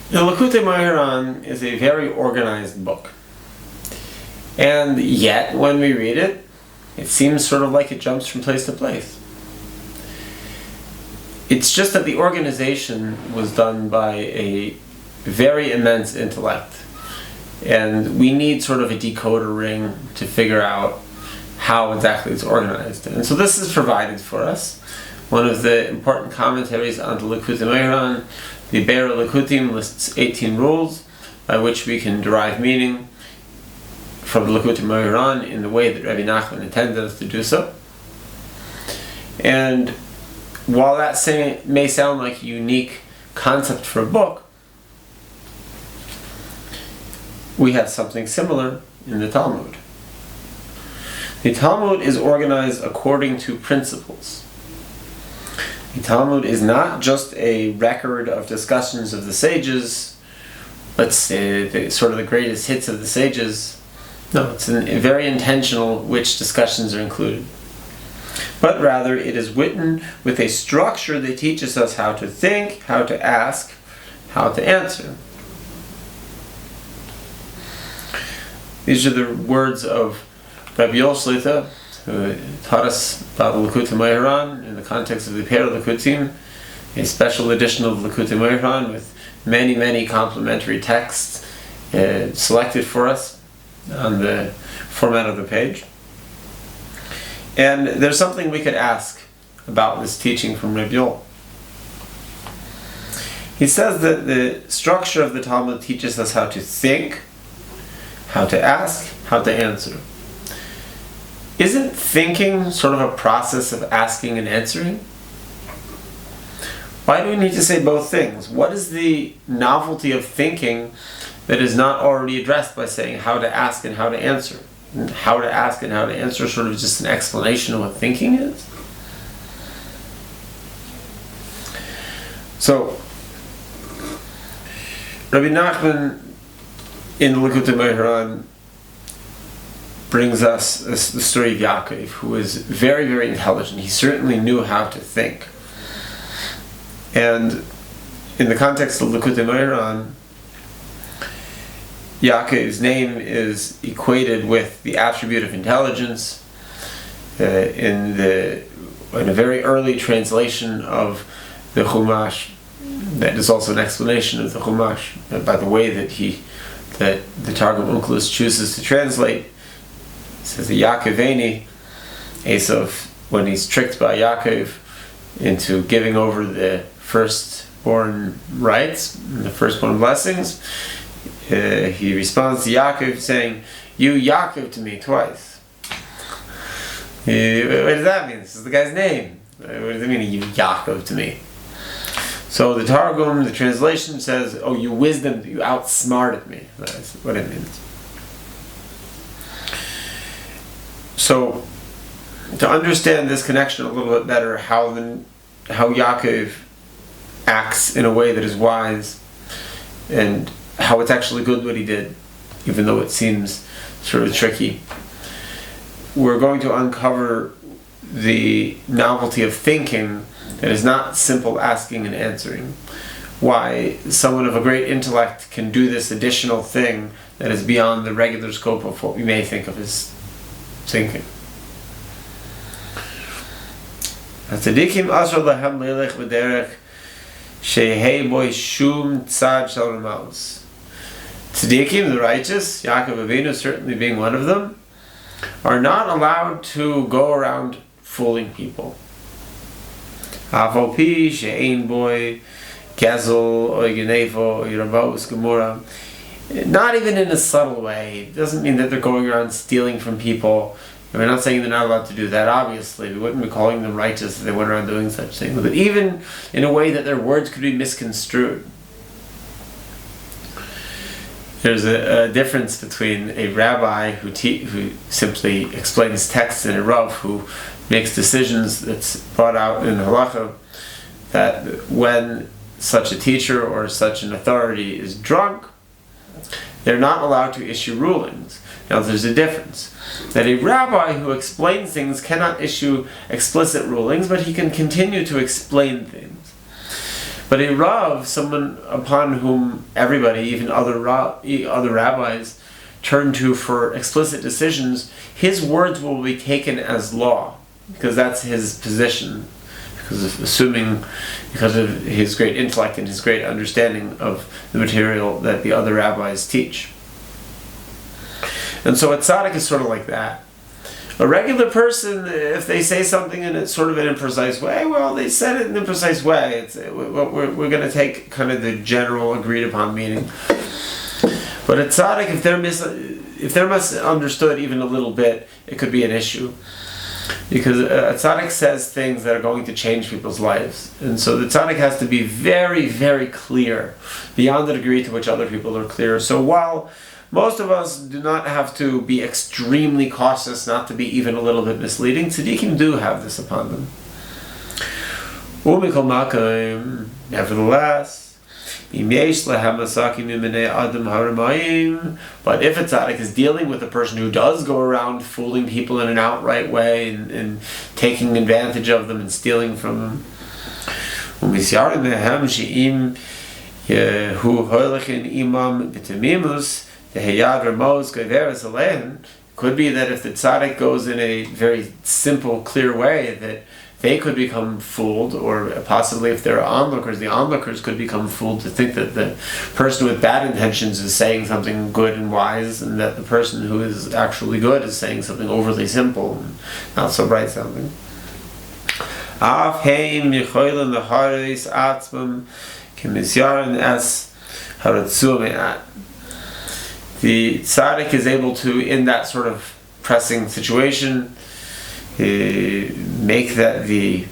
The Likutei Moharan is a very organized book. And yet, when we read it, it seems sort of like it jumps from place to place. It's just that the organization was done by a very immense intellect. And we need sort of a decoder ring to figure out how exactly it's organized. And so this is provided for us. One of the important commentaries on the Likutei Moharan, the Be'er Likutim, lists 18 rules by which we can derive meaning from the Likutei Moharan in the way that Rabbi Nachman intended us to do so. And while that may sound like a unique concept for a book, we have something similar in the Talmud. The Talmud is organized according to principles. The Talmud is not just a record of discussions of the sages, let's say the greatest hits of the sages. No, it's very intentional which discussions are included. But rather, it is written with a structure that teaches us how to think, how to ask, how to answer. These are the words of Rabbi Yoel Shlita, who taught us about the Likutei Moharan in the context of the Be'er Likutim, a special edition of the Likutei Moharan with many, many complementary texts selected for us on the format of the page. And there's something we could ask about this teaching from Rabbi Yoel. He says that the structure of the Talmud teaches us how to think, how to ask, how to answer. Isn't thinking sort of a process of asking and answering? Why do we need to say both things? What is the novelty of thinking that is not already addressed by saying how to ask and how to answer? And how to ask and how to answer sort of just an explanation of what thinking is? So, Rabbi Nachman in the Likutei Moharan brings us the story of Yaakov, who was very, very intelligent. He certainly knew how to think. And in the context of Likutei Moharan, Yaakov's name is equated with the attribute of intelligence. In a very early translation of the Chumash, that is also an explanation of the Chumash by the way that the Targum Onkelos chooses to translate. It says the Yaakoveni, Esav, when he's tricked by Yaakov into giving over the firstborn rights, the firstborn blessings, he responds to Yaakov saying, "You Yaakov to me twice." What does that mean? This is the guy's name. What does it mean, you Yaakov to me? So the Targum, the translation says, "Oh, you wisdom, you outsmarted me." That's what it means. So, to understand this connection a little bit better, how Yaakov acts in a way that is wise, and how it's actually good what he did, even though it seems sort of tricky, we're going to uncover the novelty of thinking that is not simple asking and answering. Why someone of a great intellect can do this additional thing that is beyond the regular scope of what we may think of as thinking. Tzadikim asher lahem leilech b'derech shehei boi shum tzad shel ramaos. Tzadikim, the righteous, Yaakov Avinu certainly being one of them, are not allowed to go around fooling people. Avopi she'ein boi gezel or genevo or yerabos gemura. Not even in a subtle way. It doesn't mean that they're going around stealing from people. And we're not saying they're not allowed to do that, obviously. We wouldn't be calling them righteous if they went around doing such things. But even in a way that their words could be misconstrued. There's a difference between a rabbi who simply explains texts and a rav who makes decisions that's brought out in halacha, that when such a teacher or such an authority is drunk, they're not allowed to issue rulings. Now there's a difference. That a rabbi who explains things cannot issue explicit rulings, but he can continue to explain things. But a Rav, someone upon whom everybody, even other rabbis, turn to for explicit decisions, his words will be taken as law, because that's his position, because of his great intellect and his great understanding of the material that the other rabbis teach. And so a tzaddik is sort of like that. A regular person, if they say something in it's sort of in a precise way, well, they said it in a precise way. We're going to take kind of the general agreed upon meaning. But a tzaddik, if they're misunderstood even a little bit, it could be an issue. Because a tzaddik says things that are going to change people's lives. And so the tzaddik has to be very, very clear, beyond the degree to which other people are clear. So while most of us do not have to be extremely cautious not to be even a little bit misleading, tzaddikim do have this upon them. Nevertheless, but if a tzaddik is dealing with a person who does go around fooling people in an outright way and taking advantage of them and stealing from them, could be that if the tzaddik goes in a very simple, clear way, that they could become fooled, or possibly if there are onlookers, the onlookers could become fooled to think that the person with bad intentions is saying something good and wise, and that the person who is actually good is saying something overly simple and not so bright sounding. The tzaddik is able to, in that sort of pressing situation, make that the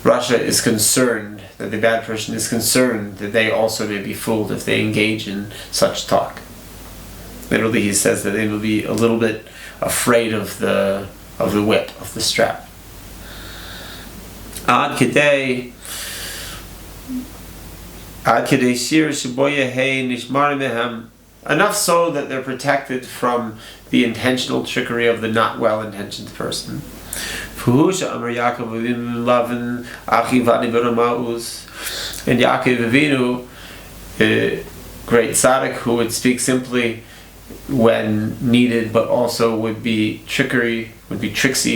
Rasha is concerned, that the bad person is concerned that they also may be fooled if they engage in such talk. Literally, he says that they will be a little bit afraid of the whip, of the strap. Ad kedei shir sheboya hey nishmar mehem. Enough so that they're protected from the intentional trickery of the not well-intentioned person. And Yaakov Avinu, a great tzaddik who would speak simply when needed, but also would be tricksy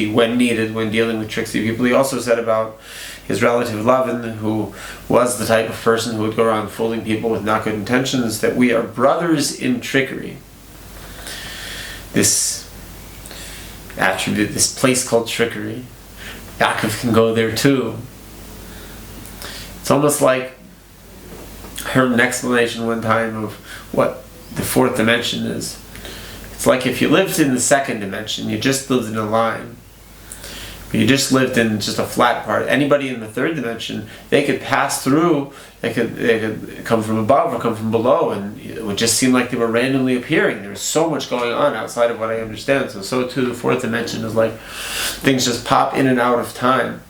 when needed, when dealing with tricksy people. He also said about his relative Lavan, who was the type of person who would go around fooling people with not good intentions, that we are brothers in trickery. This attribute, this place called trickery, Yaakov can go there too. It's almost like I heard an explanation one time of what the fourth dimension is. It's like if you lived in the second dimension, you just lived in a line. You just lived in just a flat part. Anybody in the third dimension, they could pass through, they could come from above or come from below, and it would just seem like they were randomly appearing. There was so much going on outside of what I understand. So too the fourth dimension is like things just pop in and out of time.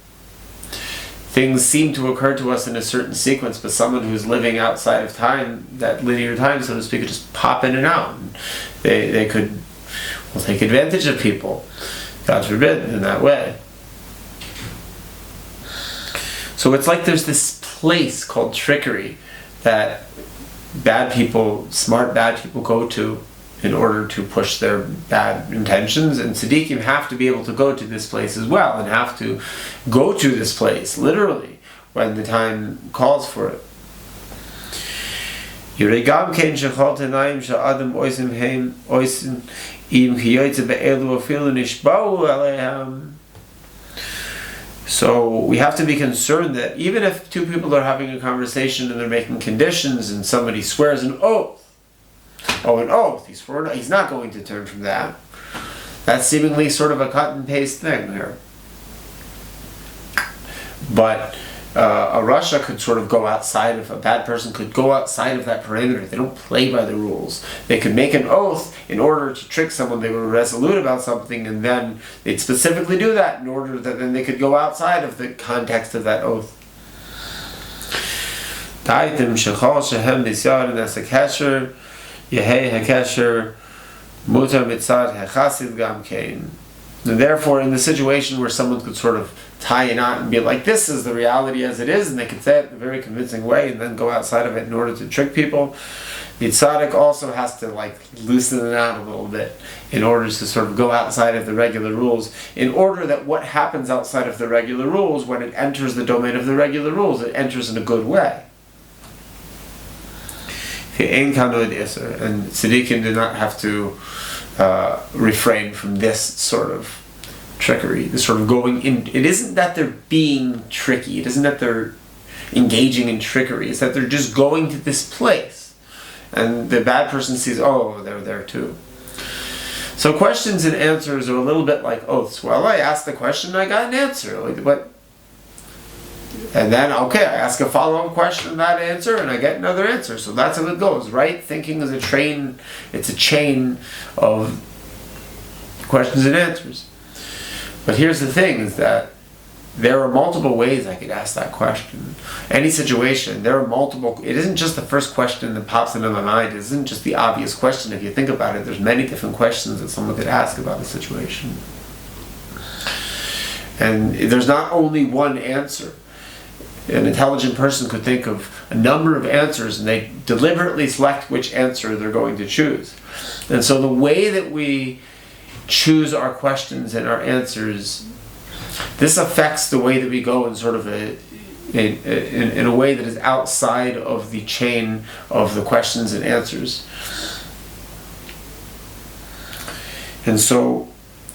Things seem to occur to us in a certain sequence, but someone who's living outside of time, that linear time, so to speak, could just pop in and out. And they could take advantage of people, God forbid, in that way. So it's like there's this place called trickery that bad people, smart bad people, go to in order to push their bad intentions, and tzaddikim have to be able to go to this place as well, and have to go to this place, literally, when the time calls for it. So we have to be concerned that even if two people are having a conversation and they're making conditions and somebody swears an oath, an oath, he's not going to turn from that. That's seemingly sort of a cut and paste thing here. But a Rasha could sort of go outside of, a bad person could go outside of that parameter. They don't play by the rules. They could make an oath in order to trick someone. They were resolute about something, and then they'd specifically do that in order that then they could go outside of the context of that oath. And therefore, in the situation where someone could sort of tie a knot and be like, this is the reality as it is, and they could say it in a very convincing way and then go outside of it in order to trick people, the tzaddik also has to like loosen it out a little bit in order to sort of go outside of the regular rules, in order that what happens outside of the regular rules, when it enters the domain of the regular rules, it enters in a good way. And tzaddikim do not have to refrain from this sort of trickery, this sort of going in. It isn't that they're being tricky, it isn't that they're engaging in trickery, it's that they're just going to this place. And the bad person sees, oh, they're there too. So questions and answers are a little bit like oaths. Well, I asked the question, I got an answer. Like, what? And then, okay, I ask a follow-up question, that answer, and I get another answer. So that's how it goes, right? Thinking is a train, it's a chain of questions and answers. But here's the thing, is that there are multiple ways I could ask that question. Any situation, there are multiple. It isn't just the first question that pops into my mind. It isn't just the obvious question. If you think about it, there's many different questions that someone could ask about the situation. And there's not only one answer. An intelligent person could think of a number of answers, and they deliberately select which answer they're going to choose. And so the way that we choose our questions and our answers, this affects the way that we go in sort of in a way that is outside of the chain of the questions and answers. And so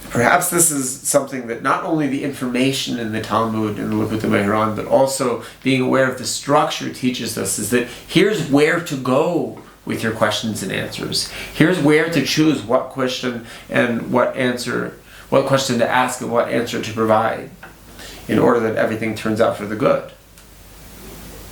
perhaps this is something that not only the information in the Talmud and the Likutei Moharan, but also being aware of the structure teaches us, is that here's where to go with your questions and answers. Here's where to choose what question and what answer, what question to ask and what answer to provide, in order that everything turns out for the good.